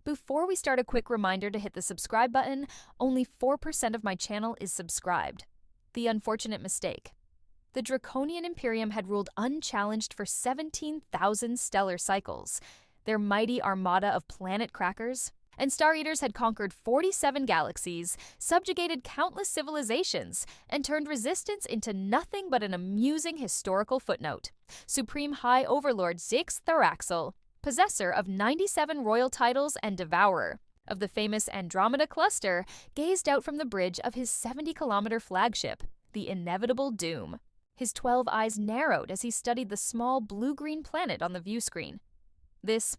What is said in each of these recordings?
Before we start, a quick reminder to hit the subscribe button. Only 4% of my channel is subscribed. The unfortunate mistake. The Draconian Imperium had ruled unchallenged for 17,000 stellar cycles, their mighty armada of planet crackers, and Star Eaters had conquered 47 galaxies, subjugated countless civilizations, and turned resistance into nothing but an amusing historical footnote. Supreme High Overlord Zix Tharaxel, possessor of 97 royal titles and devourer of the famous Andromeda Cluster, gazed out from the bridge of his 70-kilometer flagship, the inevitable Doom. His 12 eyes narrowed as he studied the small blue-green planet on the view screen. This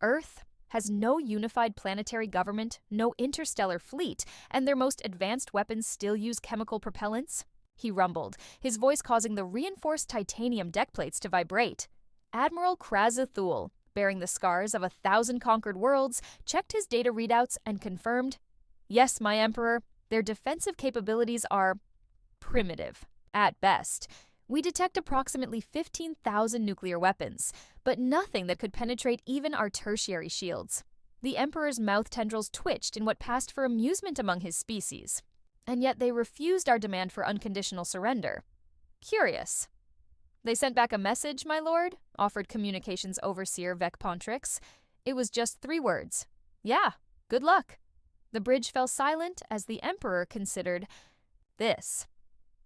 Earth has no unified planetary government, no interstellar fleet, and their most advanced weapons still use chemical propellants? He rumbled, his voice causing the reinforced titanium deckplates to vibrate. Admiral Krazathul, bearing the scars of 1,000 conquered worlds, checked his data readouts and confirmed, "Yes, my Emperor, their defensive capabilities are primitive, at best. We detect approximately 15,000 nuclear weapons, but nothing that could penetrate even our tertiary shields." The Emperor's mouth tendrils twitched in what passed for amusement among his species, and yet they refused our demand for unconditional surrender. Curious. "They sent back a message, my lord," offered Communications Overseer Vec Pontrix. It was just 3 words. "Yeah, good luck." The bridge fell silent as the Emperor considered this.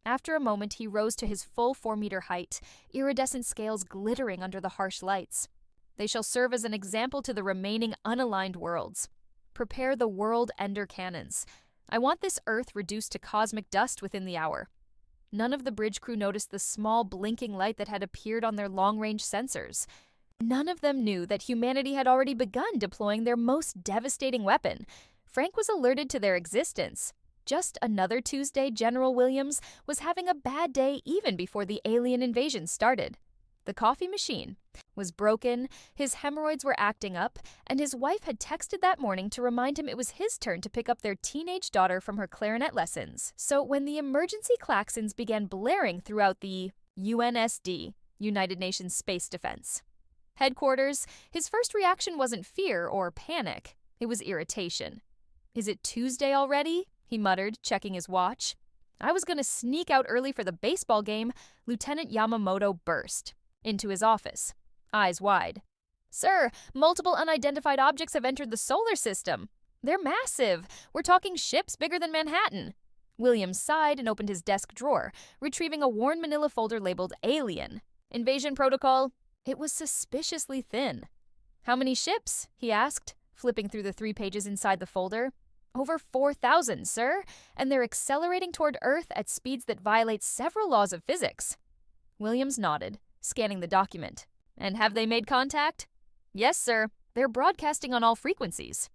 After a moment, he rose to his full 4-meter height, iridescent scales glittering under the harsh lights. "They shall serve as an example to the remaining unaligned worlds. Prepare the world ender cannons. I want this Earth reduced to cosmic dust within the hour." None of the bridge crew noticed the small blinking light that had appeared on their long-range sensors. None of them knew that humanity had already begun deploying their most devastating weapon. Frank was alerted to their existence. Just another Tuesday, General Williams was having a bad day even before the alien invasion started. The coffee machine was broken, his hemorrhoids were acting up, and his wife had texted that morning to remind him it was his turn to pick up their teenage daughter from her clarinet lessons. So when the emergency klaxons began blaring throughout the UNSD, United Nations Space Defense headquarters, his first reaction wasn't fear or panic, it was irritation. "Is it Tuesday already?" he muttered, checking his watch. "I was going to sneak out early for the baseball game." Lieutenant Yamamoto burst into his office, eyes wide. "Sir, multiple unidentified objects have entered the solar system. They're massive. We're talking ships bigger than Manhattan." Williams sighed and opened his desk drawer, retrieving a worn manila folder labeled Alien. "Invasion protocol." It was suspiciously thin. "How many ships?" he asked, flipping through the 3 pages inside the folder. "Over 4,000, sir, and they're accelerating toward Earth at speeds that violate several laws of physics." Williams nodded, scanning the document. "And have they made contact?" "Yes, sir. They're broadcasting on all frequencies.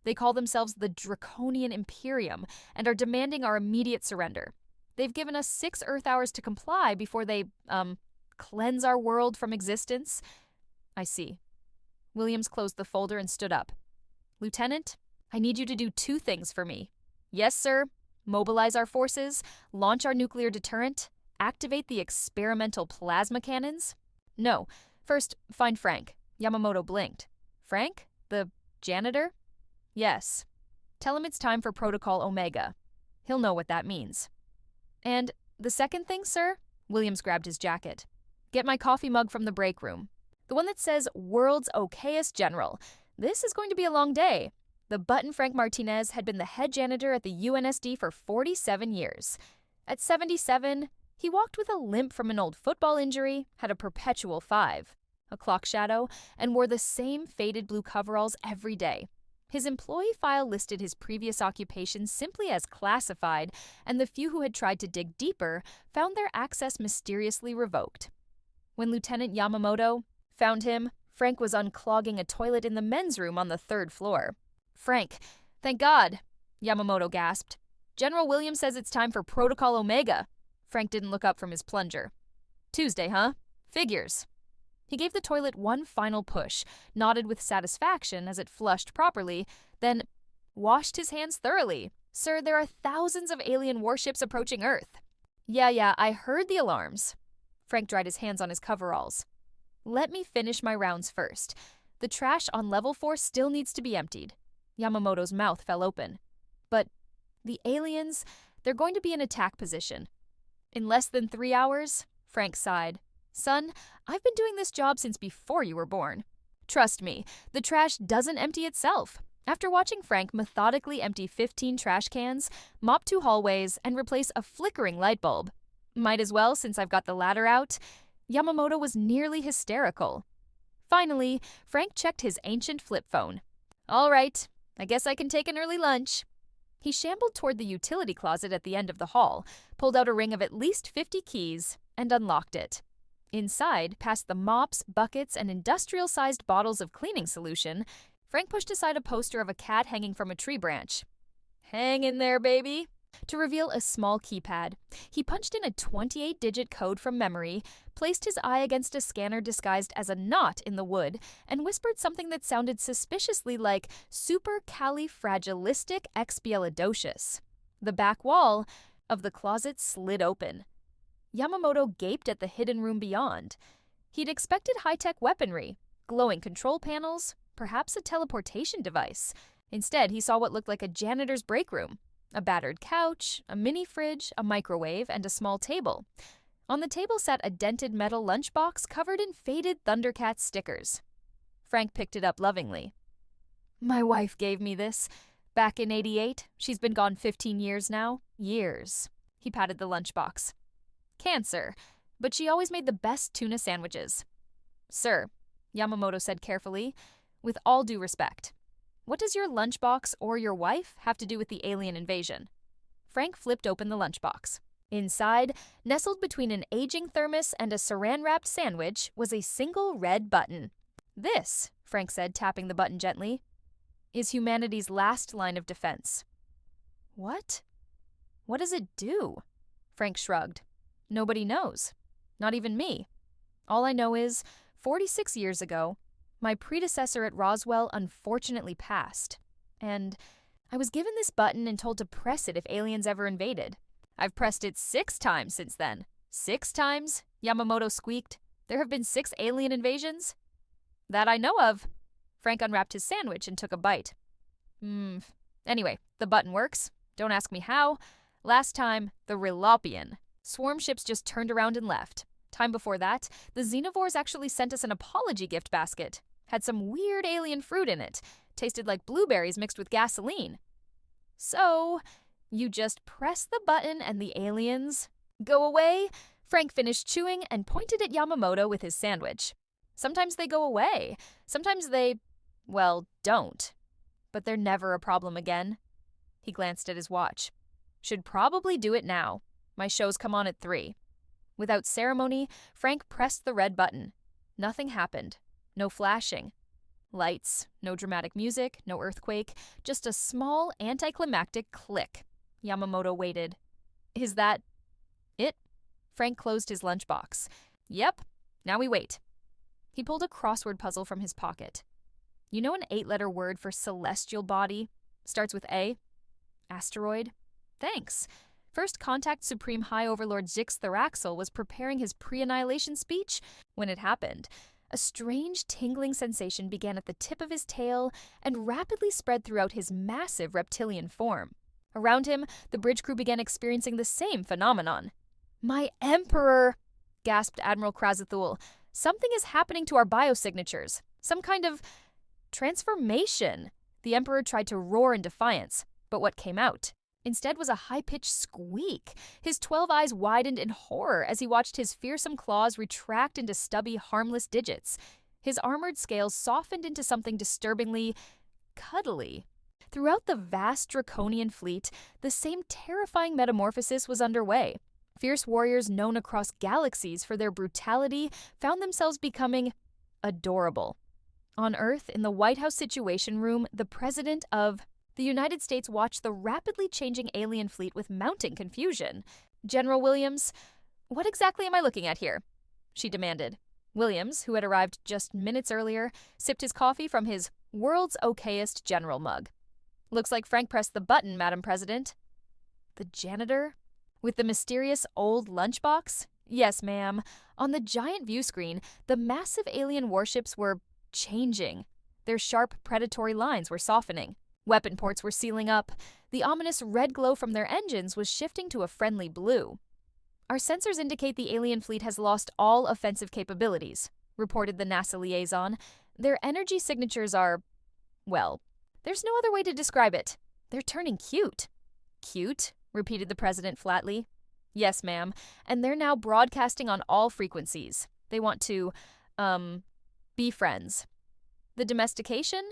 They call themselves the Draconian Imperium and are demanding our immediate surrender. They've given us 6 Earth hours to comply before they, cleanse our world from existence." "I see." Williams closed the folder and stood up. "Lieutenant, I need you to do 2 things for me." "Yes, sir." "Mobilize our forces, launch our nuclear deterrent, activate the experimental plasma cannons." "No. First, find Frank." Yamamoto blinked. "Frank? The janitor?" "Yes. Tell him it's time for Protocol Omega. He'll know what that means." "And the second thing, sir?" Williams grabbed his jacket. "Get my coffee mug from the break room. The one that says World's Okayest General. This is going to be a long day." The button Frank Martinez had been the head janitor at the UNSD for 47 years. At 77, he walked with a limp from an old football injury, had a perpetual 5, a clock shadow, and wore the same faded blue coveralls every day. His employee file listed his previous occupation simply as classified, and the few who had tried to dig deeper found their access mysteriously revoked. When Lieutenant Yamamoto found him, Frank was unclogging a toilet in the men's room on the 3rd floor. "Frank, thank God," Yamamoto gasped. "General Williams says it's time for Protocol Omega." Frank didn't look up from his plunger. "Tuesday, huh? Figures." He gave the toilet one final push, nodded with satisfaction as it flushed properly, then washed his hands thoroughly. "Sir, there are thousands of alien warships approaching Earth." Yeah, I heard the alarms." Frank dried his hands on his coveralls. "Let me finish my rounds first. The trash on level 4 still needs to be emptied. Yamamoto's mouth fell open. But the aliens, they're going to be in attack position. In less than 3 hours, Frank sighed. Son, I've been doing this job since before you were born. Trust me, the trash doesn't empty itself. After watching Frank methodically empty 15 trash cans, mop 2 hallways, and replace a flickering light bulb, might as well since I've got the ladder out, Yamamoto was nearly hysterical. Finally, Frank checked his ancient flip phone. All right, I guess I can take an early lunch. He shambled toward the utility closet at the end of the hall, pulled out a ring of at least 50 keys, and unlocked it. Inside, past the mops, buckets, and industrial-sized bottles of cleaning solution, Frank pushed aside a poster of a cat hanging from a tree branch. Hang in there, baby. To reveal a small keypad, he punched in a 28-digit code from memory, placed his eye against a scanner disguised as a knot in the wood, and whispered something that sounded suspiciously like supercalifragilisticexpialidocious. The back wall of the closet slid open. Yamamoto gaped at the hidden room beyond. He'd expected high-tech weaponry, glowing control panels, perhaps a teleportation device. Instead, he saw what looked like a janitor's break room. A battered couch, a mini fridge, a microwave, and a small table. On the table sat a dented metal lunchbox covered in faded Thundercats stickers. Frank picked it up lovingly. My wife gave me this. Back in '88. She's been gone 15 years now. Years. He patted the lunchbox. Cancer, but she always made the best tuna sandwiches. Sir, Yamamoto said carefully, with all due respect, what does your lunchbox or your wife have to do with the alien invasion? Frank flipped open the lunchbox. Inside, nestled between an aging thermos and a saran-wrapped sandwich, was a single red button. This, Frank said, tapping the button gently, is humanity's last line of defense. What? What does it do? Frank shrugged. Nobody knows. Not even me. All I know is, 46 years ago, my predecessor at Roswell unfortunately passed, and I was given this button and told to press it if aliens ever invaded. I've pressed it 6 times since then. 6 times? Yamamoto squeaked. There have been 6 alien invasions? That I know of. Frank unwrapped his sandwich and took a bite. Anyway, the button works. Don't ask me how. Last time, the Relopian. Swarm ships just turned around and left. Time before that, the Xenovores actually sent us an apology gift basket. Had some weird alien fruit in it. Tasted like blueberries mixed with gasoline. So, you just press the button and the aliens go away? Frank finished chewing and pointed at Yamamoto with his sandwich. Sometimes they go away. Sometimes they, well, don't. But they're never a problem again. He glanced at his watch. Should probably do it now. My shows come on at 3. Without ceremony, Frank pressed the red button. Nothing happened. No flashing. Lights, no dramatic music, no earthquake, just a small anticlimactic click. Yamamoto waited. Is that it? Frank closed his lunchbox. Yep. Now we wait. He pulled a crossword puzzle from his pocket. You know an 8-letter word for celestial body? Starts with A? Asteroid? Thanks. First Contact Supreme High Overlord Zix Tharaxel was preparing his pre-annihilation speech when it happened. A strange tingling sensation began at the tip of his tail and rapidly spread throughout his massive reptilian form. Around him, the bridge crew began experiencing the same phenomenon. My Emperor, gasped Admiral Krazathul. Something is happening to our biosignatures. Some kind of transformation. The Emperor tried to roar in defiance, but what came out? Instead was a high-pitched squeak. His 12 eyes widened in horror as he watched his fearsome claws retract into stubby, harmless digits. His armored scales softened into something disturbingly cuddly. Throughout the vast draconian fleet, the same terrifying metamorphosis was underway. Fierce warriors known across galaxies for their brutality found themselves becoming adorable. On Earth, in the White House Situation Room, the president of the United States watched the rapidly changing alien fleet with mounting confusion. General Williams, what exactly am I looking at here? She demanded. Williams, who had arrived just minutes earlier, sipped his coffee from his world's okayest general mug. Looks like Frank pressed the button, Madam President. The janitor? With the mysterious old lunchbox? Yes, ma'am. On the giant view screen, the massive alien warships were changing. Their sharp, predatory lines were softening. Weapon ports were sealing up. The ominous red glow from their engines was shifting to a friendly blue. "Our sensors indicate the alien fleet has lost all offensive capabilities," reported the NASA liaison. "Their energy signatures are, well, there's no other way to describe it. They're turning cute." "Cute?" repeated the president flatly. "Yes, ma'am, and they're now broadcasting on all frequencies. They want to, be friends." The domestication?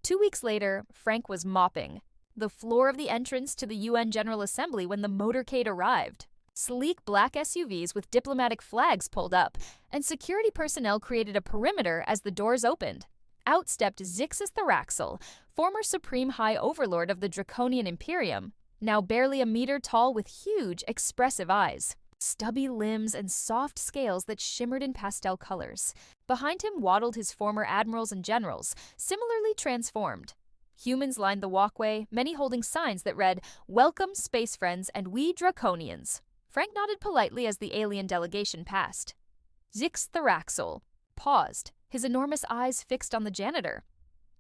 2 weeks later, Frank was mopping the floor of the entrance to the UN General Assembly when the motorcade arrived. Sleek black SUVs with diplomatic flags pulled up, and security personnel created a perimeter as the doors opened. Out stepped Zixus Thraxel, former Supreme High Overlord of the Draconian Imperium, now barely a meter tall with huge, expressive eyes, stubby limbs, and soft scales that shimmered in pastel colors. Behind him waddled his former admirals and generals, similarly transformed. Humans lined the walkway, many holding signs that read, "Welcome, space friends, and we Draconians." Frank nodded politely as the alien delegation passed. Zix Thraxel paused, his enormous eyes fixed on the janitor.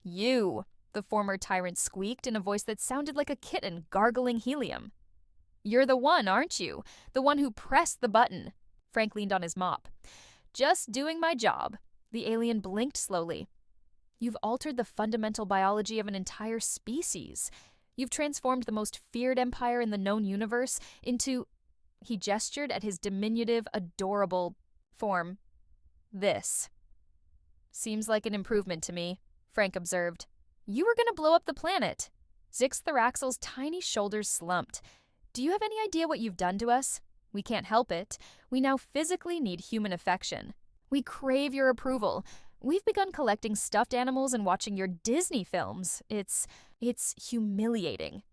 "You," the former tyrant squeaked in a voice that sounded like a kitten gargling helium. "You're the one, aren't you? The one who pressed the button." Frank leaned on his mop. "Just doing my job." The alien blinked slowly. "You've altered the fundamental biology of an entire species. You've transformed the most feared empire in the known universe into..." He gestured at his diminutive, adorable form. "This." "Seems like an improvement to me," Frank observed. "You were going to blow up the planet." Zix Thraxel's tiny shoulders slumped. "Do you have any idea what you've done to us? We can't help it. We now physically need human affection. We crave your approval. We've begun collecting stuffed animals and watching your Disney films. It's humiliating."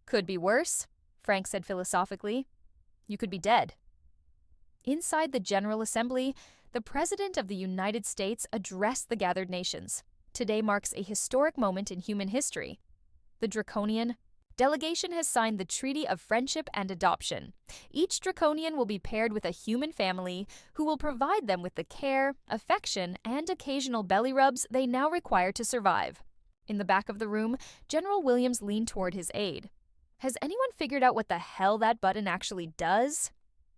"Could be worse," Frank said philosophically. "You could be dead." Inside the General Assembly, the President of the United States addressed the gathered nations. Today marks a historic moment in human history. The Draconian delegation has signed the Treaty of Friendship and Adoption. Each Draconian will be paired with a human family who will provide them with the care, affection, and occasional belly rubs they now require to survive. In the back of the room, General Williams leaned toward his aide. "Has anyone figured out what the hell that button actually does?"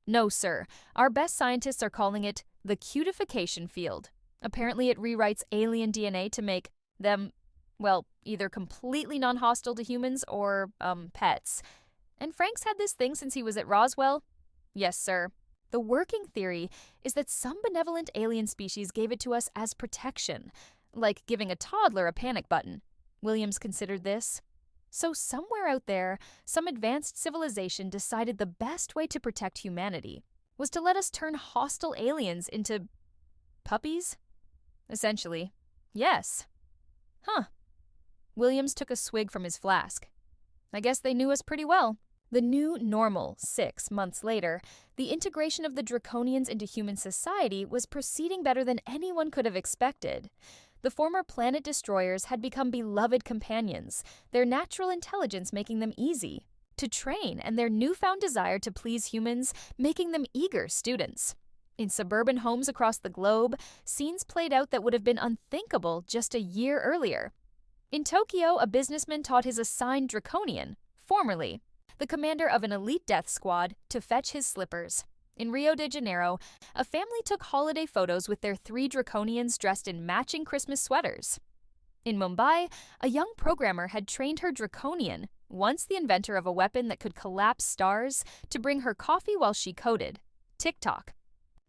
"No, sir. Our best scientists are calling it the cutification field. Apparently it rewrites alien DNA to make them, well, either completely non-hostile to humans or, pets. And Frank's had this thing since he was at Roswell?" "Yes, sir. The working theory is that some benevolent alien species gave it to us as protection, like giving a toddler a panic button." Williams considered this. "So somewhere out there, some advanced civilization decided the best way to protect humanity was to let us turn hostile aliens into puppies?" "Essentially, yes." "Huh." Williams took a swig from his flask. "I guess they knew us pretty well." The new normal, 6 months later, the integration of the Draconians into human society was proceeding better than anyone could have expected. The former planet destroyers had become beloved companions, their natural intelligence making them easy to train, and their newfound desire to please humans making them eager students. In suburban homes across the globe, scenes played out that would have been unthinkable just a year earlier. In Tokyo, a businessman taught his assigned Draconian, formerly the commander of an elite death squad, to fetch his slippers. In Rio de Janeiro, a family took holiday photos with their 3 Draconians dressed in matching Christmas sweaters. In Mumbai, a young programmer had trained her Draconian, once the inventor of a weapon that could collapse stars, to bring her coffee while she coded. TikTok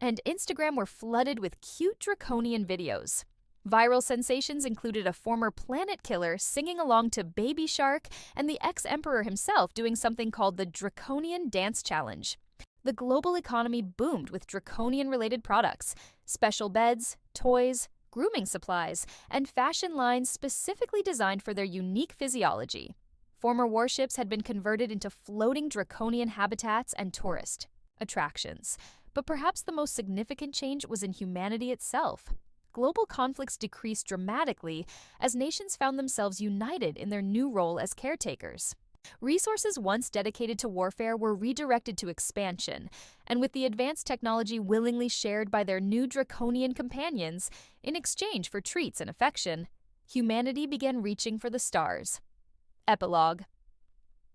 and Instagram were flooded with cute Draconian videos. Viral sensations included a former planet killer singing along to Baby Shark and the ex-emperor himself doing something called the Draconian Dance Challenge. The global economy boomed with Draconian-related products, special beds, toys, grooming supplies, and fashion lines specifically designed for their unique physiology. Former warships had been converted into floating Draconian habitats and tourist attractions. But perhaps the most significant change was in humanity itself. Global conflicts decreased dramatically as nations found themselves united in their new role as caretakers. Resources once dedicated to warfare were redirected to expansion, and with the advanced technology willingly shared by their new Draconian companions in exchange for treats and affection, humanity began reaching for the stars. Epilogue.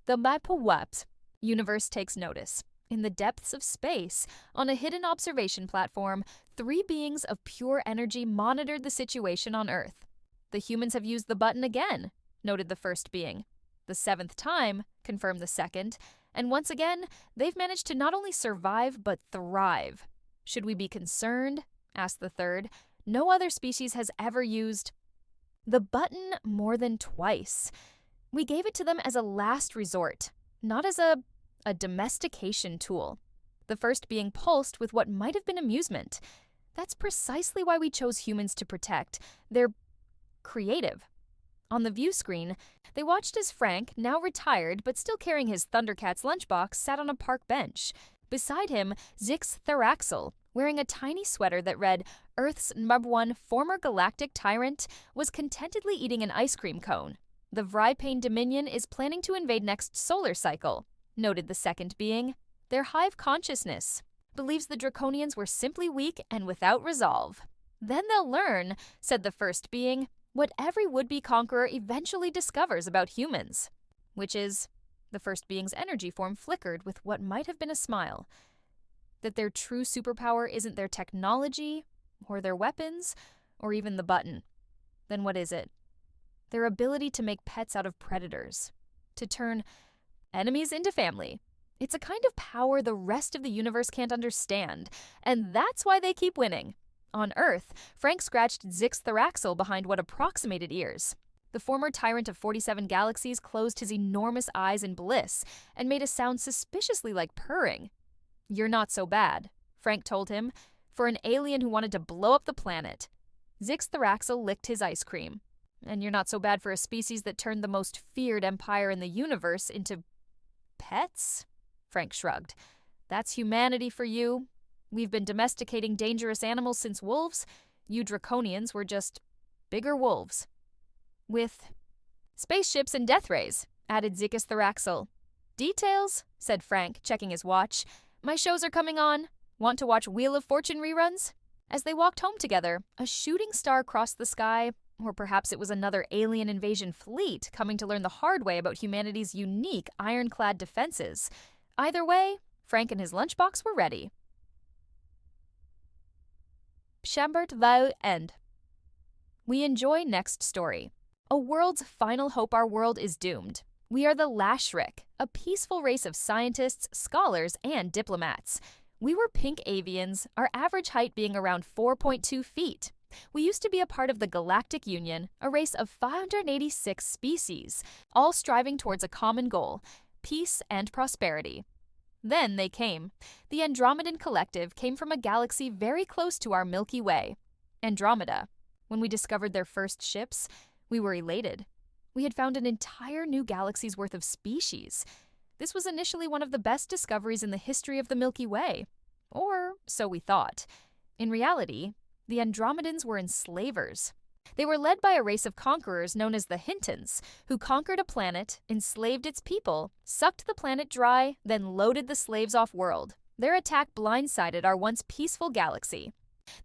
The Mapawap universe takes notice. In the depths of space, on a hidden observation platform, 3 beings of pure energy monitored the situation on Earth. The humans have used the button again, noted the first being. The 7th time, confirmed the second, and once again, they've managed to not only survive but thrive. Should we be concerned? Asked the third. No other species has ever used the button more than twice. We gave it to them as a last resort, not as a domestication tool. The first being pulsed with what might have been amusement. That's precisely why we chose humans to protect. They're creative. On the view screen, they watched as Frank, now retired but still carrying his Thundercats lunchbox, sat on a park bench. Beside him, Zix Theraxel, wearing a tiny sweater that read, Earth's #1 former galactic tyrant, was contentedly eating an ice cream cone. The Vripane Dominion is planning to invade next solar cycle, noted the second being. Their hive consciousness believes the Draconians were simply weak and without resolve. Then they'll learn, said the first being, what every would-be conqueror eventually discovers about humans, which is, the first being's energy form flickered with what might have been a smile, that their true superpower isn't their technology, or their weapons, or even the button. Then what is it? Their ability to make pets out of predators, to turn enemies into family. It's a kind of power the rest of the universe can't understand, and that's why they keep winning. On Earth, Frank scratched Zix Theraxel behind what approximated ears. The former tyrant of 47 galaxies closed his enormous eyes in bliss and made a sound suspiciously like purring. You're not so bad, Frank told him, for an alien who wanted to blow up the planet. Zix Theraxel licked his ice cream. And you're not so bad for a species that turned the most feared empire in the universe into pets? Frank shrugged. That's humanity for you. We've been domesticating dangerous animals since wolves. You Draconians were just bigger wolves. With spaceships and death rays, added Zix Theraxel. Details, said Frank, checking his watch. My shows are coming on. Want to watch Wheel of Fortune reruns? As they walked home together, a shooting star crossed the sky, or perhaps it was another alien invasion fleet coming to learn the hard way about humanity's unique ironclad defenses. Either way, Frank and his lunchbox were ready. Chambert Vau End. We enjoy next story. A world's final hope our world is doomed. We are the Lashrik, a peaceful race of scientists, scholars, and diplomats. We were pink avians, our average height being around 4.2 feet. We used to be a part of the Galactic Union, a race of 586 species, all striving towards a common goal, peace and prosperity. Then they came. The Andromedan Collective came from a galaxy very close to our Milky Way, Andromeda. When we discovered their first ships, we were elated. We had found an entire new galaxy's worth of species. This was initially one of the best discoveries in the history of the Milky Way. Or so we thought. In reality, the Andromedans were enslavers. They were led by a race of conquerors known as the Hintons, who conquered a planet, enslaved its people, sucked the planet dry, then loaded the slaves off-world. Their attack blindsided our once peaceful galaxy.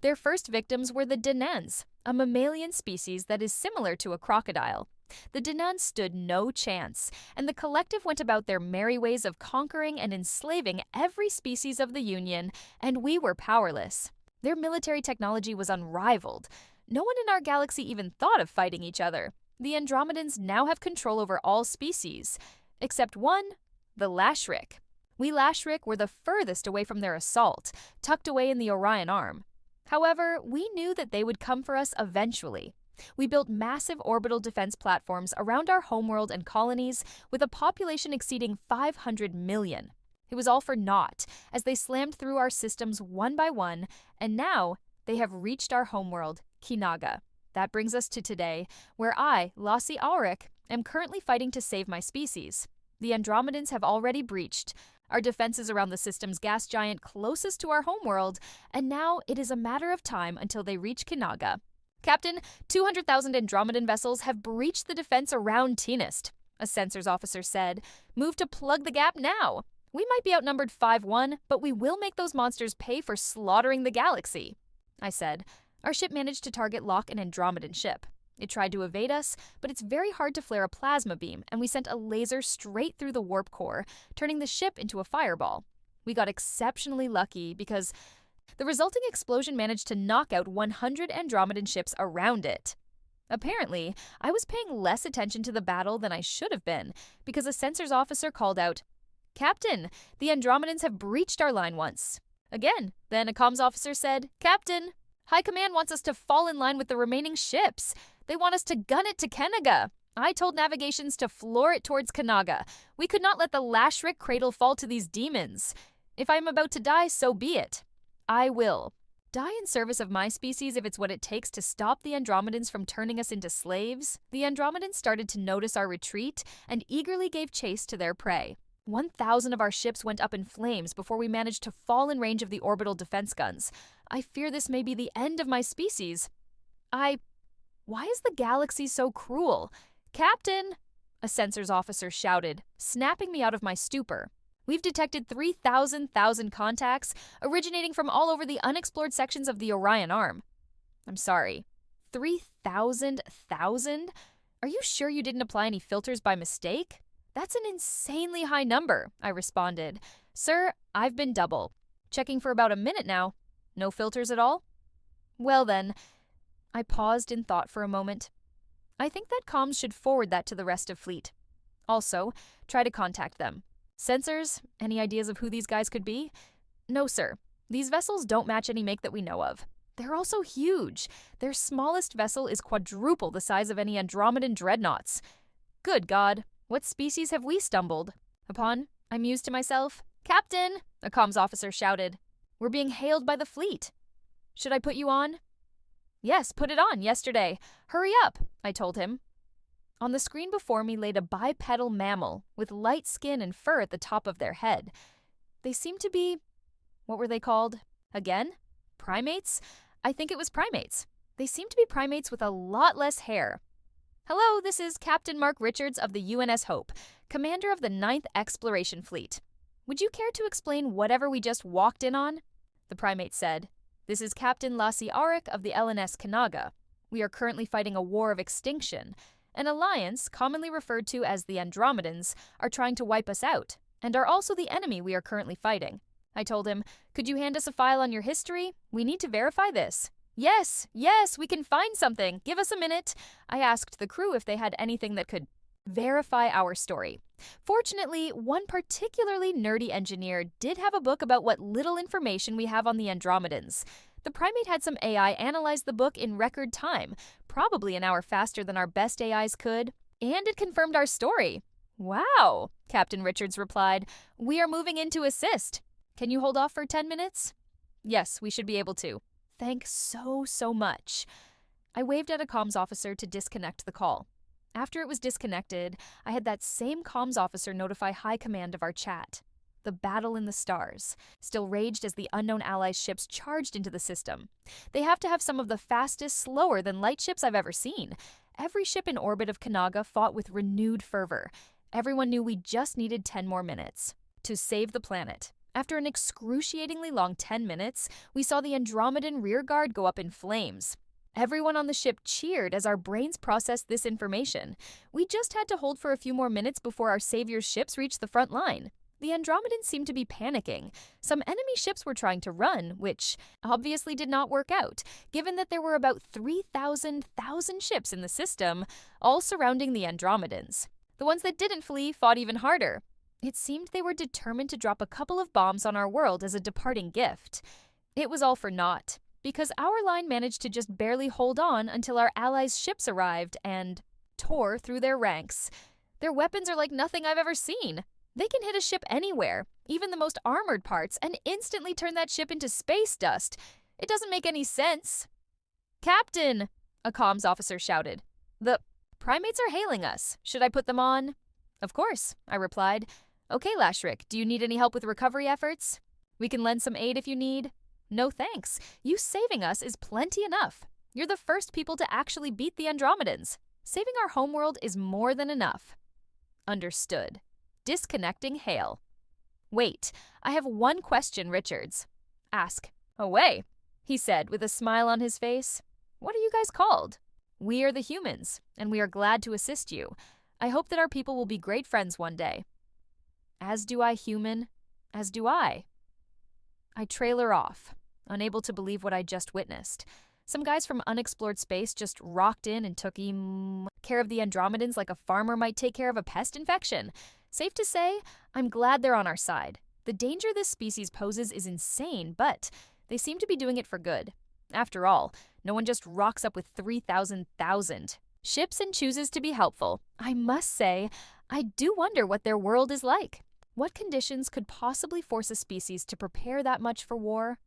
Their first victims were the Denans, a mammalian species that is similar to a crocodile. The Denans stood no chance, and the collective went about their merry ways of conquering and enslaving every species of the Union, and we were powerless. Their military technology was unrivaled. No one in our galaxy even thought of fighting each other. The Andromedans now have control over all species, except one, the Lashrik. We Lashrik were the furthest away from their assault, tucked away in the Orion Arm. However, we knew that they would come for us eventually. We built massive orbital defense platforms around our homeworld and colonies with a population exceeding 500 million. It was all for naught, as they slammed through our systems one by one, and now they have reached our homeworld, Kinaga. That brings us to today, where I, Lassie Auric, am currently fighting to save my species. The Andromedans have already breached our defenses around the system's gas giant closest to our homeworld, and now it is a matter of time until they reach Kinaga. Captain, 200,000 Andromedan vessels have breached the defense around Tenist, a sensors officer said. Move to plug the gap now. We might be outnumbered 5-1, but we will make those monsters pay for slaughtering the galaxy. I said. Our ship managed to target lock an Andromedan ship. It tried to evade us, but it's very hard to flare a plasma beam, and we sent a laser straight through the warp core, turning the ship into a fireball. We got exceptionally lucky because the resulting explosion managed to knock out 100 Andromedan ships around it. Apparently, I was paying less attention to the battle than I should have been, because a sensors officer called out, "Captain, the Andromedans have breached our line once." Again, then a comms officer said, "Captain, High Command wants us to fall in line with the remaining ships. They want us to gun it to Kenaga. I told navigations to floor it towards Kanaga. We could not let the Lashrik cradle fall to these demons. If I am about to die, so be it. I will. Die in service of my species if it's what it takes to stop the Andromedans from turning us into slaves." The Andromedans started to notice our retreat and eagerly gave chase to their prey. 1,000 of our ships went up in flames before we managed to fall in range of the orbital defense guns. I fear this may be the end of my species. Why is the galaxy so cruel? Captain, a sensors officer shouted, snapping me out of my stupor. We've detected 3,000 contacts originating from all over the unexplored sections of the Orion Arm. I'm sorry, 3,000? Are you sure you didn't apply any filters by mistake? That's an insanely high number, I responded. Sir, I've been double. Checking for about a minute now. No filters at all? Well then, I paused in thought for a moment. I think that comms should forward that to the rest of fleet. Also, try to contact them. Sensors, any ideas of who these guys could be? No, sir. These vessels don't match any make that we know of. They're also huge. Their smallest vessel is quadruple the size of any Andromedan dreadnoughts. Good God, what species have we stumbled upon? I mused to myself. Captain, a comms officer shouted. We're being hailed by the fleet. Should I put you on? Yes, put it on yesterday. Hurry up, I told him. On the screen before me laid a bipedal mammal with light skin and fur at the top of their head. They seemed to be, what were they called? Again? Primates? I think it was primates. They seemed to be primates with a lot less hair. Hello, this is Captain Mark Richards of the UNS Hope, commander of the 9th Exploration Fleet. Would you care to explain whatever we just walked in on? The primate said, This is Captain Lassie Arik of the LNS Kanaga. We are currently fighting a war of extinction. An alliance, commonly referred to as the Andromedans, are trying to wipe us out, and are also the enemy we are currently fighting. I told him, could you hand us a file on your history? We need to verify this. Yes, we can find something. Give us a minute. I asked the crew if they had anything that could verify our story. Fortunately, one particularly nerdy engineer did have a book about what little information we have on the Andromedans. The primate had some AI analyze the book in record time, probably an hour faster than our best AIs could, and it confirmed our story. Wow, Captain Richards replied. We are moving in to assist. Can you hold off for 10 minutes? Yes, we should be able to. Thanks so much. I waved at a comms officer to disconnect the call. After it was disconnected, I had that same comms officer notify High Command of our chat. The battle in the stars still raged as the unknown allies' ships charged into the system. They have to have some of the fastest, slower than light ships I've ever seen. Every ship in orbit of Kanaga fought with renewed fervor. Everyone knew we just needed 10 more minutes to save the planet. After an excruciatingly long 10 minutes, we saw the Andromedan rearguard go up in flames. Everyone on the ship cheered as our brains processed this information. We just had to hold for a few more minutes before our savior's ships reached the front line. The Andromedans seemed to be panicking. Some enemy ships were trying to run, which obviously did not work out, given that there were about 3,000 ships in the system, all surrounding the Andromedans. The ones that didn't flee fought even harder. It seemed they were determined to drop a couple of bombs on our world as a departing gift. It was all for naught, because our line managed to just barely hold on until our allies' ships arrived and tore through their ranks. Their weapons are like nothing I've ever seen. They can hit a ship anywhere, even the most armored parts, and instantly turn that ship into space dust. It doesn't make any sense. Captain, a comms officer shouted. The primates are hailing us. Should I put them on? Of course, I replied. Okay, Lashrik, do you need any help with recovery efforts? We can lend some aid if you need. No thanks. You saving us is plenty enough. You're the first people to actually beat the Andromedans. Saving our homeworld is more than enough. Understood. Disconnecting hail. Wait, I have one question, Richards. Ask away, he said with a smile on his face. What are you guys called? We are the humans, and we are glad to assist you. I hope that our people will be great friends one day. As do I, human. As do I. I trailer off, unable to believe what I just witnessed. Some guys from unexplored space just rocked in and took care of the Andromedans like a farmer might take care of a pest infection. Safe to say, I'm glad they're on our side. The danger this species poses is insane, but they seem to be doing it for good. After all, no one just rocks up with 3,000 ships and chooses to be helpful. I must say, I do wonder what their world is like. What conditions could possibly force a species to prepare that much for war?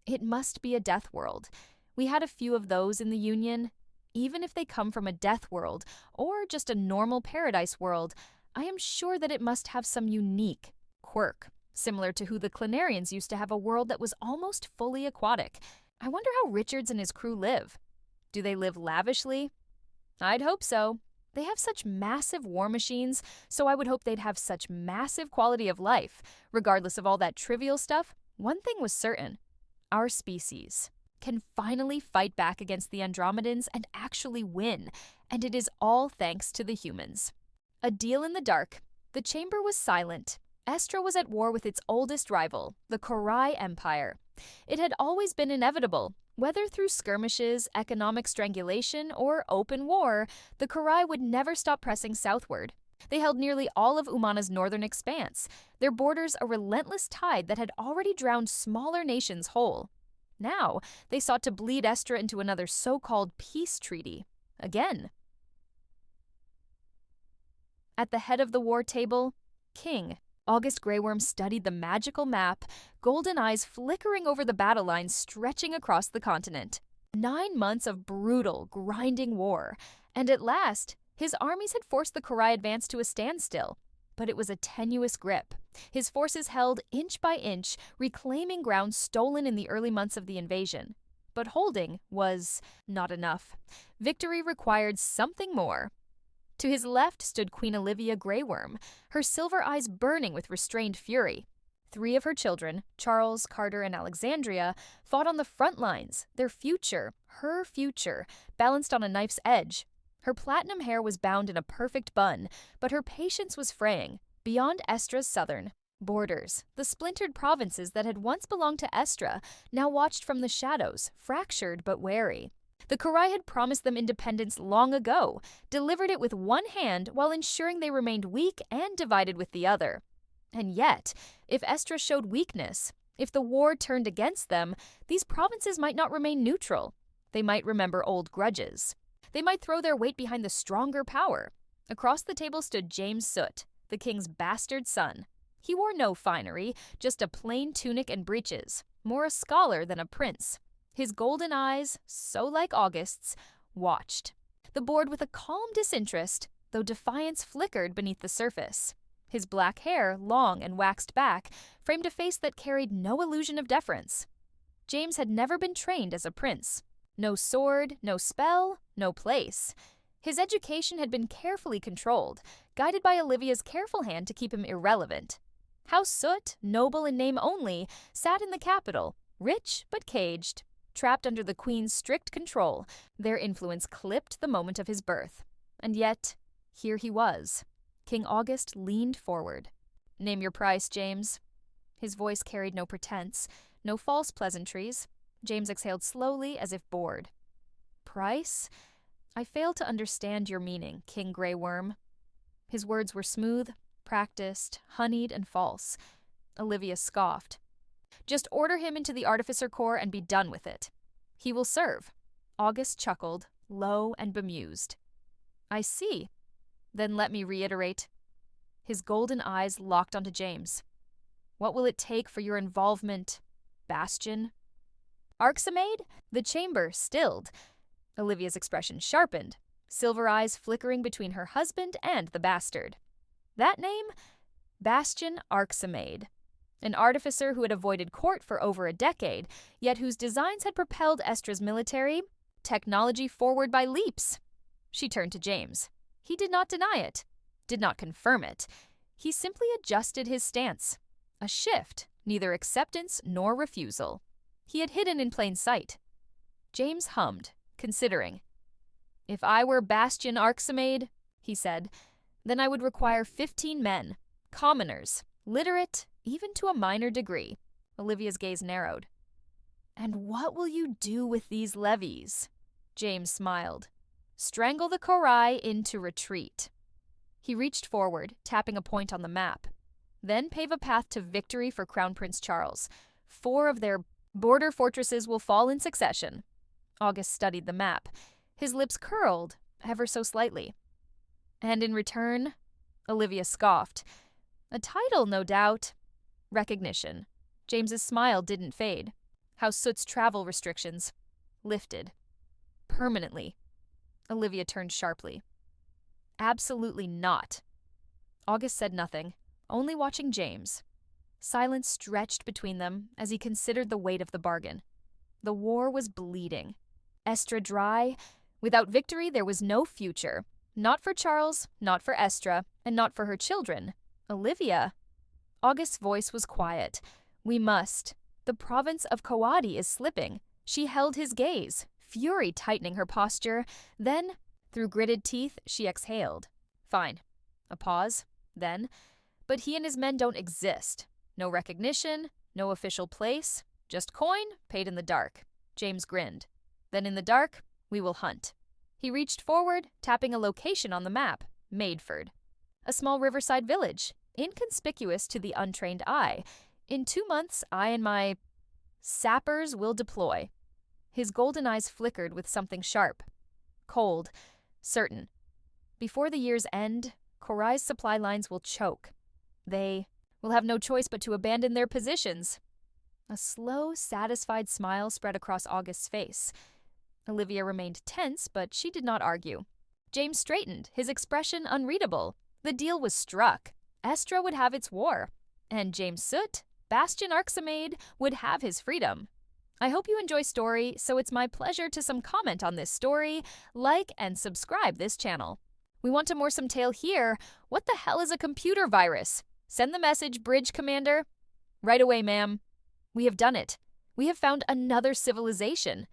It must be a death world. We had a few of those in the Union. Even if they come from a death world or just a normal paradise world, I am sure that it must have some unique quirk, similar to who the Clinarians used to have a world that was almost fully aquatic. I wonder how Richards and his crew live. Do they live lavishly? I'd hope so. They have such massive war machines, so I would hope they'd have such massive quality of life. Regardless of all that trivial stuff, one thing was certain. Our species can finally fight back against the Andromedans and actually win, and it is all thanks to the humans. A deal in the dark. The chamber was silent. Estra was at war with its oldest rival, the Korai Empire. It had always been inevitable. Whether through skirmishes, economic strangulation, or open war, the Korai would never stop pressing southward. They held nearly all of Umana's northern expanse, their borders a relentless tide that had already drowned smaller nations whole. Now, they sought to bleed Estra into another so-called peace treaty. Again. At the head of the war table, King August Greyworm studied the magical map, golden eyes flickering over the battle lines stretching across the continent. 9 months of brutal, grinding war, and at last, his armies had forced the Korai advance to a standstill. But it was a tenuous grip. His forces held inch by inch, reclaiming ground stolen in the early months of the invasion. But holding was not enough. Victory required something more. To his left stood Queen Olivia Greyworm, her silver eyes burning with restrained fury. 3 of her children, Charles, Carter, and Alexandria, fought on the front lines, their future, her future, balanced on a knife's edge. Her platinum hair was bound in a perfect bun, but her patience was fraying. Beyond Estra's southern borders, the splintered provinces that had once belonged to Estra now watched from the shadows, fractured but wary. The Korai had promised them independence long ago, delivered it with one hand while ensuring they remained weak and divided with the other. And yet, if Estra showed weakness, if the war turned against them, these provinces might not remain neutral. They might remember old grudges. They might throw their weight behind the stronger power. Across the table stood James Soot, the king's bastard son. He wore no finery, just a plain tunic and breeches, more a scholar than a prince. His golden eyes, so like August's, watched the board with a calm disinterest, though defiance flickered beneath the surface. His black hair, long and waxed back, framed a face that carried no illusion of deference. James had never been trained as a prince. No sword, no spell, no place. His education had been carefully controlled, guided by Olivia's careful hand to keep him irrelevant. House Soot, noble in name only, sat in the capital, rich but caged. Trapped under the Queen's strict control, their influence clipped the moment of his birth. And yet, here he was. King August leaned forward. "Name your price, James." His voice carried no pretense, no false pleasantries. James exhaled slowly as if bored. "Price? I fail to understand your meaning, King Greyworm." His words were smooth, practiced, honeyed, and false. Olivia scoffed. "Just order him into the Artificer Corps and be done with it. He will serve." August chuckled, low and bemused. "I see. Then let me reiterate." His golden eyes locked onto James. "What will it take for your involvement, Bastion?" "Arxamaid?" The chamber stilled. Olivia's expression sharpened, silver eyes flickering between her husband and the bastard. That name? Bastion Arxamaid. An artificer who had avoided court for over a decade, yet whose designs had propelled Estra's military technology forward by leaps. She turned to James. He did not deny it, did not confirm it. He simply adjusted his stance. A shift, neither acceptance nor refusal. He had hidden in plain sight. James hummed, considering. If I were Bastion Arximade, he said, then I would require 15 men, commoners, literate, even to a minor degree. Olivia's gaze narrowed. And what will you do with these levies? James smiled. Strangle the Korai into retreat. He reached forward, tapping a point on the map. Then pave a path to victory for Crown Prince Charles. 4 of their border fortresses will fall in succession. August studied the map. His lips curled, ever so slightly. And in return, Olivia scoffed. A title, no doubt. Recognition. James's smile didn't fade. House Soot's travel restrictions lifted. Permanently. Olivia turned sharply. Absolutely not. August said nothing, only watching James. Silence stretched between them as he considered the weight of the bargain. The war was bleeding. Estra dry. Without victory, there was no future. Not for Charles, not for Estra, and not for her children. Olivia. August's voice was quiet. We must. The province of Kawadi is slipping. She held his gaze, fury tightening her posture. Then, through gritted teeth, she exhaled. Fine. A pause. Then, but he and his men don't exist. No recognition, no official place. Just coin, paid in the dark. James grinned. Then in the dark, we will hunt. He reached forward, tapping a location on the map. Maidford. A small riverside village, inconspicuous to the untrained eye. In 2 months, I and my sappers will deploy. His golden eyes flickered with something sharp. Cold. Certain. Before the year's end, Korai's supply lines will choke. They will have no choice but to abandon their positions. A slow, satisfied smile spread across August's face. Olivia remained tense, but she did not argue. James straightened, his expression unreadable. The deal was struck. Estra would have its war, and James Soot, Bastion Arximade, would have his freedom. I hope you enjoy story, so it's my pleasure to some comment on this story, like and subscribe this channel. We want a moresome tale here. What the hell is a computer virus? Send the message, Bridge Commander. Right away, ma'am. We have done it. We have found another civilization.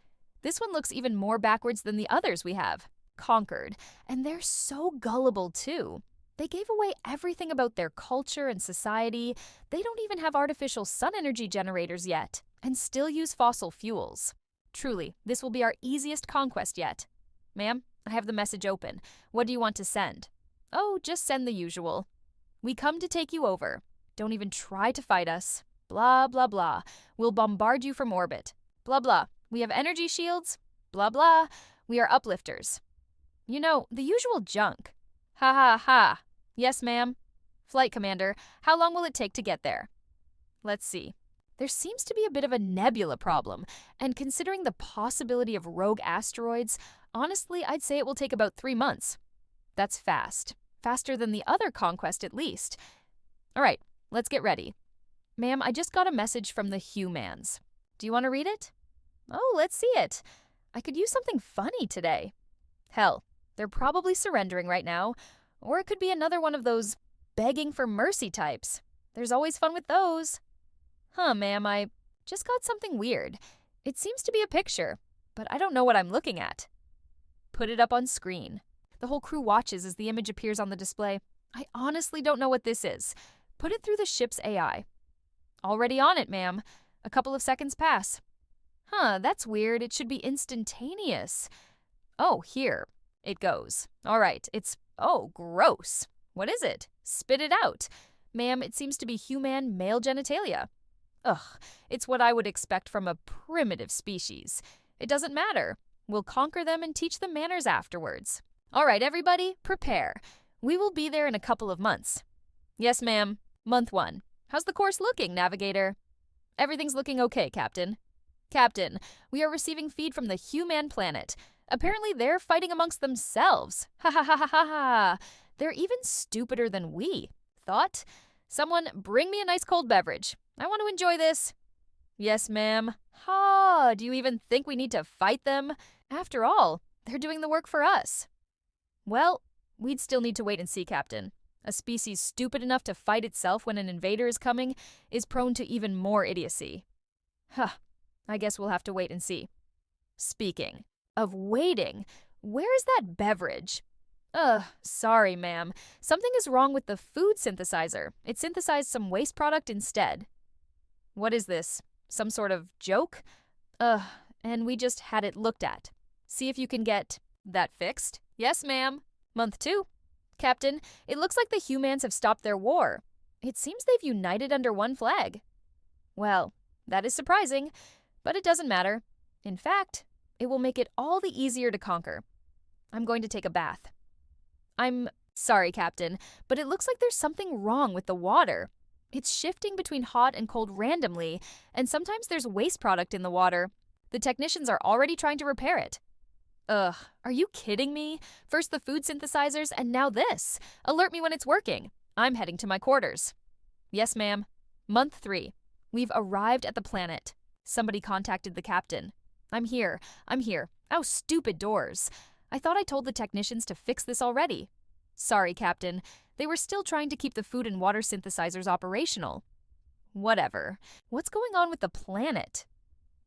This one looks even more backwards than the others we have. Conquered. And they're so gullible, too. They gave away everything about their culture and society. They don't even have artificial sun energy generators yet, and still use fossil fuels. Truly, this will be our easiest conquest yet. Ma'am, I have the message open. What do you want to send? Oh, just send the usual. We come to take you over. Don't even try to fight us. Blah, blah, blah. We'll bombard you from orbit. Blah, blah. We have energy shields. Blah, blah. We are uplifters. You know, the usual junk. Ha ha ha. Yes, ma'am. Flight Commander, how long will it take to get there? Let's see. There seems to be a bit of a nebula problem, and considering the possibility of rogue asteroids, honestly, I'd say it will take about 3 months. That's fast. Faster than the other conquest, at least. All right, let's get ready. Ma'am, I just got a message from the humans. Do you want to read it? Oh, let's see it. I could use something funny today. Hell, they're probably surrendering right now, or it could be another one of those begging for mercy types. There's always fun with those. Huh, ma'am, I just got something weird. It seems to be a picture, but I don't know what I'm looking at. Put it up on screen. The whole crew watches as the image appears on the display. I honestly don't know what this is. Put it through the ship's AI. Already on it, ma'am. A couple of seconds pass. Huh, that's weird. It should be instantaneous. Oh, here it goes. All right, oh, gross. What is it? Spit it out. Ma'am, it seems to be human male genitalia. Ugh, it's what I would expect from a primitive species. It doesn't matter. We'll conquer them and teach them manners afterwards. All right, everybody, prepare. We will be there in a couple of months. Yes, ma'am. Month 1. How's the course looking, Navigator? Everything's looking okay, Captain. Captain, we are receiving feed from the human planet. Apparently they're fighting amongst themselves. Ha ha ha ha ha ha. They're even stupider than we. Thought? Someone bring me a nice cold beverage. I want to enjoy this. Yes, ma'am. Ha, do you even think we need to fight them? After all, they're doing the work for us. Well, we'd still need to wait and see, Captain. A species stupid enough to fight itself when an invader is coming is prone to even more idiocy. Huh, I guess we'll have to wait and see. Speaking of waiting, Where is that beverage? Ugh, sorry, ma'am. Something is wrong with the food synthesizer. It synthesized some waste product instead. What is this? Some sort of joke? Ugh, and we just had it looked at. See if you can get that fixed. Yes, ma'am. Month 2. Captain, it looks like the humans have stopped their war. It seems they've united under one flag. Well, that is surprising, but it doesn't matter. In fact, it will make it all the easier to conquer. I'm going to take a bath. I'm sorry, Captain, but it looks like there's something wrong with the water. It's shifting between hot and cold randomly, and sometimes there's waste product in the water. The technicians are already trying to repair it. Ugh, are you kidding me? First the food synthesizers, and now this. Alert me when it's working. I'm heading to my quarters. Yes, ma'am. Month 3. We've arrived at the planet. Somebody contacted the captain. I'm here. Oh, stupid doors. I thought I told the technicians to fix this already. Sorry, Captain. They were still trying to keep the food and water synthesizers operational. Whatever. What's going on with the planet?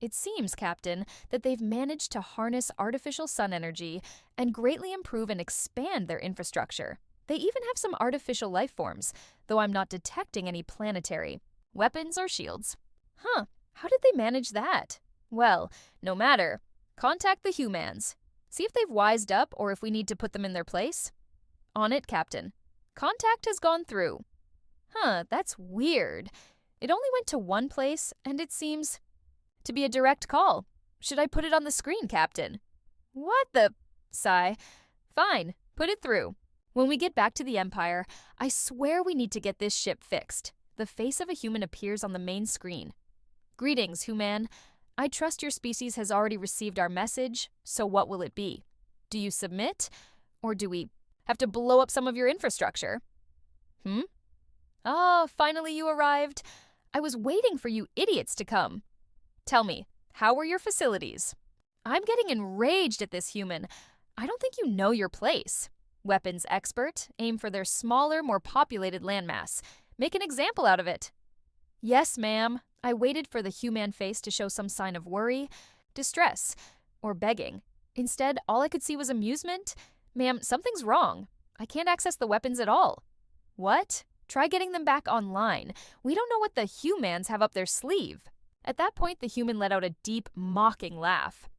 It seems, Captain, that they've managed to harness artificial sun energy and greatly improve and expand their infrastructure. They even have some artificial life forms, though I'm not detecting any planetary weapons or shields. Huh, how did they manage that? Well, no matter. Contact the humans. See if they've wised up or if we need to put them in their place. On it, Captain. Contact has gone through. Huh, that's weird. It only went to one place, and it seems to be a direct call. Should I put it on the screen, Captain? What the? Sigh. Fine, put it through. When we get back to the Empire, I swear we need to get this ship fixed. The face of a human appears on the main screen. Greetings, human. I trust your species has already received our message, so what will it be? Do you submit? Or do we have to blow up some of your infrastructure? Ah, finally you arrived. I was waiting for you idiots to come. Tell me, how were your facilities? I'm getting enraged at this human. I don't think you know your place. Weapons expert, aim for their smaller, more populated landmass. Make an example out of it. Yes, ma'am. I waited for the human face to show some sign of worry, distress, or begging. Instead, all I could see was amusement. Ma'am, something's wrong. I can't access the weapons at all. What? Try getting them back online. We don't know what the humans have up their sleeve. At that point, the human let out a deep, mocking laugh.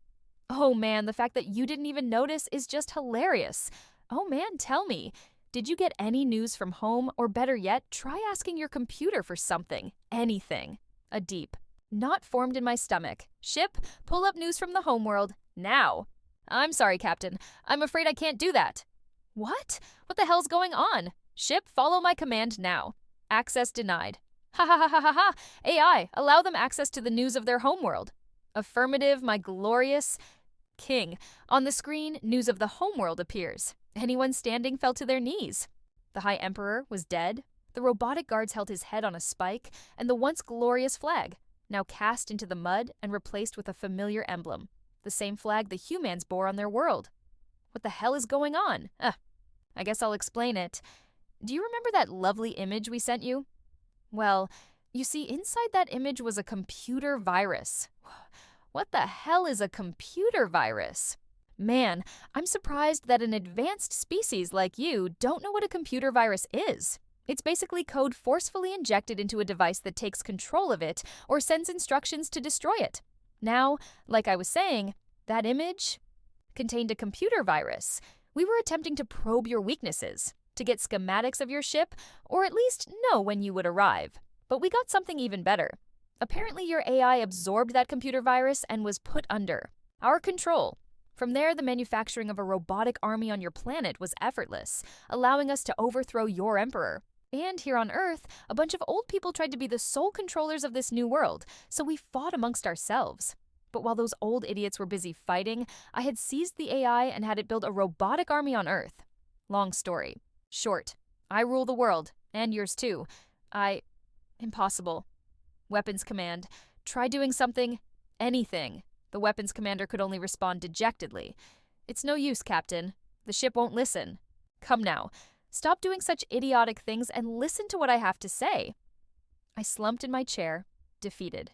Oh man, the fact that you didn't even notice is just hilarious. Oh man, tell me, did you get any news from home? Or better yet, try asking your computer for something. Anything. A deep. Not formed in my stomach. Ship, pull up news from the homeworld. Now. I'm sorry, Captain. I'm afraid I can't do that. What? What the hell's going on? Ship, follow my command now. Access denied. Ha ha ha ha ha ha! AI, allow them access to the news of their homeworld. Affirmative, my glorious king. On the screen, news of the homeworld appears. Anyone standing fell to their knees. The High Emperor was dead. The robotic guards held his head on a spike, and the once glorious flag, now cast into the mud and replaced with a familiar emblem. The same flag the humans bore on their world. What the hell is going on? I guess I'll explain it. Do you remember that lovely image we sent you? Well, you see, inside that image was a computer virus. What the hell is a computer virus? Man, I'm surprised that an advanced species like you don't know what a computer virus is. It's basically code forcefully injected into a device that takes control of it or sends instructions to destroy it. Now, like I was saying, that image contained a computer virus. We were attempting to probe your weaknesses, to get schematics of your ship, or at least know when you would arrive. But we got something even better. Apparently your AI absorbed that computer virus and was put under our control. From there, the manufacturing of a robotic army on your planet was effortless, allowing us to overthrow your emperor. And here on Earth, a bunch of old people tried to be the sole controllers of this new world, so we fought amongst ourselves. But while those old idiots were busy fighting, I had seized the AI and had it build a robotic army on Earth. Long story. Short. I rule the world, and yours too. Impossible. Weapons command. Try doing something. Anything. The weapons commander could only respond dejectedly. It's no use, Captain. The ship won't listen. Come now. Stop doing such idiotic things and listen to what I have to say. I slumped in my chair, defeated.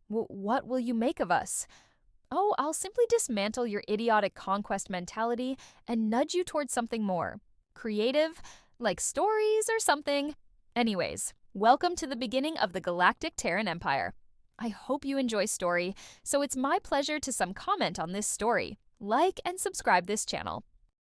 What will you make of us? Oh, I'll simply dismantle your idiotic conquest mentality and nudge you towards something more creative, like stories or something. Anyways, welcome to the beginning of the Galactic Terran Empire. I hope you enjoy story, so it's my pleasure to some comment on this story. Like and subscribe this channel.